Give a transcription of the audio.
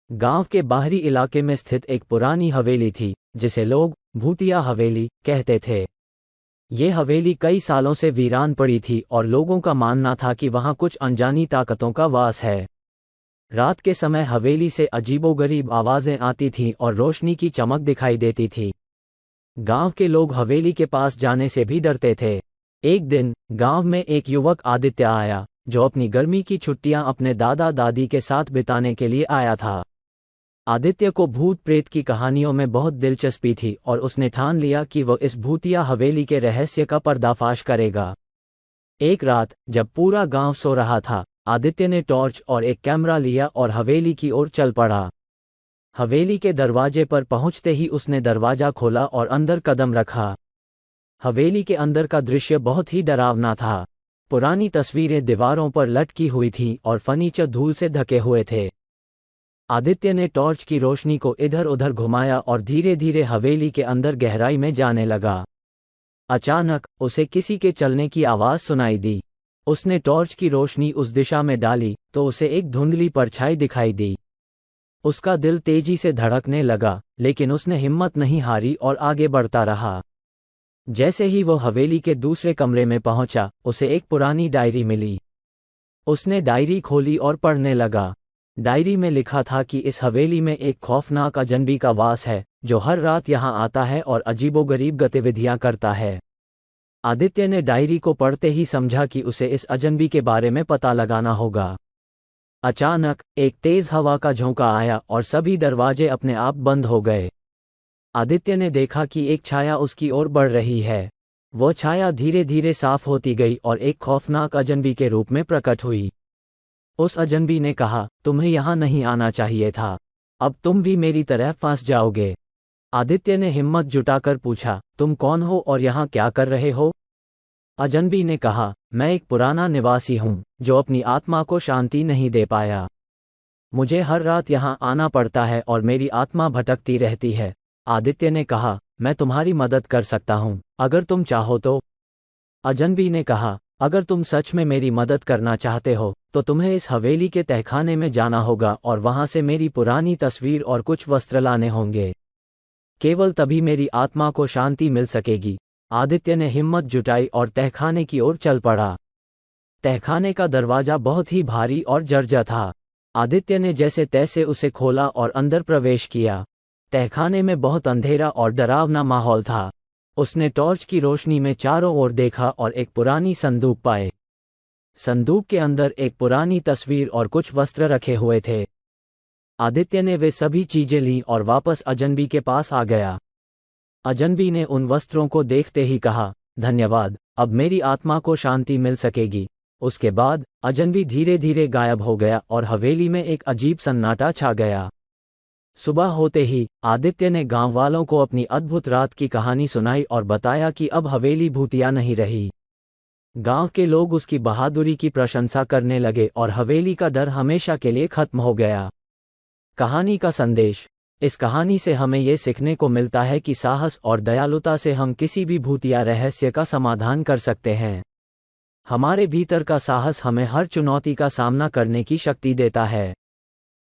गांव के बाहरी इलाके में स्थित एक पुरानी हवेली थी जिसे लोग भूतिया हवेली कहते थे। ये हवेली कई सालों से वीरान पड़ी थी और लोगों का मानना था कि वहां कुछ अनजानी ताकतों का वास है। रात के समय हवेली से अजीबोगरीब आवाजें आती थीं और रोशनी की चमक दिखाई देती थी। गांव के लोग हवेली के पास जाने से भी डरते थे। एक दिन गांव में एक युवक आदित्य आया जो अपनी गर्मी की छुट्टियां अपने दादा दादी के साथ बिताने के लिए आया था। आदित्य को भूत प्रेत की कहानियों में बहुत दिलचस्पी थी और उसने ठान लिया कि वह इस भूतिया हवेली के रहस्य का पर्दाफाश करेगा। एक रात जब पूरा गांव सो रहा था, आदित्य ने टॉर्च और एक कैमरा लिया और हवेली की ओर चल पड़ा। हवेली के दरवाजे पर पहुंचते ही उसने दरवाजा खोला और अंदर कदम रखा। हवेली के अंदर का दृश्य बहुत ही डरावना था। पुरानी तस्वीरें दीवारों पर लटकी हुई थीं और फर्नीचर धूल से ढके हुए थे। आदित्य ने टॉर्च की रोशनी को इधर उधर घुमाया और धीरे धीरे हवेली के अंदर गहराई में जाने लगा। अचानक उसे किसी के चलने की आवाज सुनाई दी। उसने टॉर्च की रोशनी उस दिशा में डाली तो उसे एक धुंधली परछाई दिखाई दी। उसका दिल तेजी से धड़कने लगा, लेकिन उसने हिम्मत नहीं हारी और आगे बढ़ता रहा। जैसे ही वो हवेली के दूसरे कमरे में पहुंचा, उसे एक पुरानी डायरी मिली। उसने डायरी खोली और पढ़ने लगा। डायरी में लिखा था कि इस हवेली में एक खौफनाक अजनबी का वास है जो हर रात यहाँ आता है और अजीबोगरीब गतिविधियां करता है। आदित्य ने डायरी को पढ़ते ही समझा कि उसे इस अजनबी के बारे में पता लगाना होगा। अचानक एक तेज हवा का झोंका आया और सभी दरवाजे अपने आप बंद हो गए। आदित्य ने देखा कि एक छाया उसकी ओर बढ़ रही है। वो छाया धीरे धीरे साफ होती गई और एक खौफनाक अजनबी के रूप में प्रकट हुई। उस अजनबी ने कहा, तुम्हें यहाँ नहीं आना चाहिए था, अब तुम भी मेरी तरह फंस जाओगे। आदित्य ने हिम्मत जुटाकर पूछा, तुम कौन हो और यहाँ क्या कर रहे हो? अजनबी ने कहा, मैं एक पुराना निवासी हूँ जो अपनी आत्मा को शांति नहीं दे पाया। मुझे हर रात यहाँ आना पड़ता है और मेरी आत्मा भटकती रहती है। आदित्य ने कहा, मैं तुम्हारी मदद कर सकता हूँ, अगर तुम चाहो तो। अजनबी ने कहा, अगर तुम सच में मेरी मदद करना चाहते हो तो तुम्हें इस हवेली के तहखाने में जाना होगा और वहां से मेरी पुरानी तस्वीर और कुछ वस्त्र लाने होंगे। केवल तभी मेरी आत्मा को शांति मिल सकेगी। आदित्य ने हिम्मत जुटाई और तहखाने की ओर चल पड़ा। तहखाने का दरवाजा बहुत ही भारी और जर्जर था। आदित्य ने जैसे तैसे उसे खोला और अंदर प्रवेश किया। तहखाने में बहुत अंधेरा और डरावना माहौल था। उसने टॉर्च की रोशनी में चारों ओर देखा और एक पुरानी संदूक पाए। संदूक के अंदर एक पुरानी तस्वीर और कुछ वस्त्र रखे हुए थे। आदित्य ने वे सभी चीजें लीं और वापस अजनबी के पास आ गया। अजनबी ने उन वस्त्रों को देखते ही कहा, धन्यवाद, अब मेरी आत्मा को शांति मिल सकेगी। उसके बाद अजनबी धीरे धीरे गायब हो गया और हवेली में एक अजीब सन्नाटा छा गया। सुबह होते ही आदित्य ने गांव वालों को अपनी अद्भुत रात की कहानी सुनाई और बताया कि अब हवेली भूतिया नहीं रही। गांव के लोग उसकी बहादुरी की प्रशंसा करने लगे और हवेली का डर हमेशा के लिए खत्म हो गया। कहानी का संदेश। इस कहानी से हमें ये सीखने को मिलता है कि साहस और दयालुता से हम किसी भी भूतिया रहस्य का समाधान कर सकते हैं। हमारे भीतर का साहस हमें हर चुनौती का सामना करने की शक्ति देता है।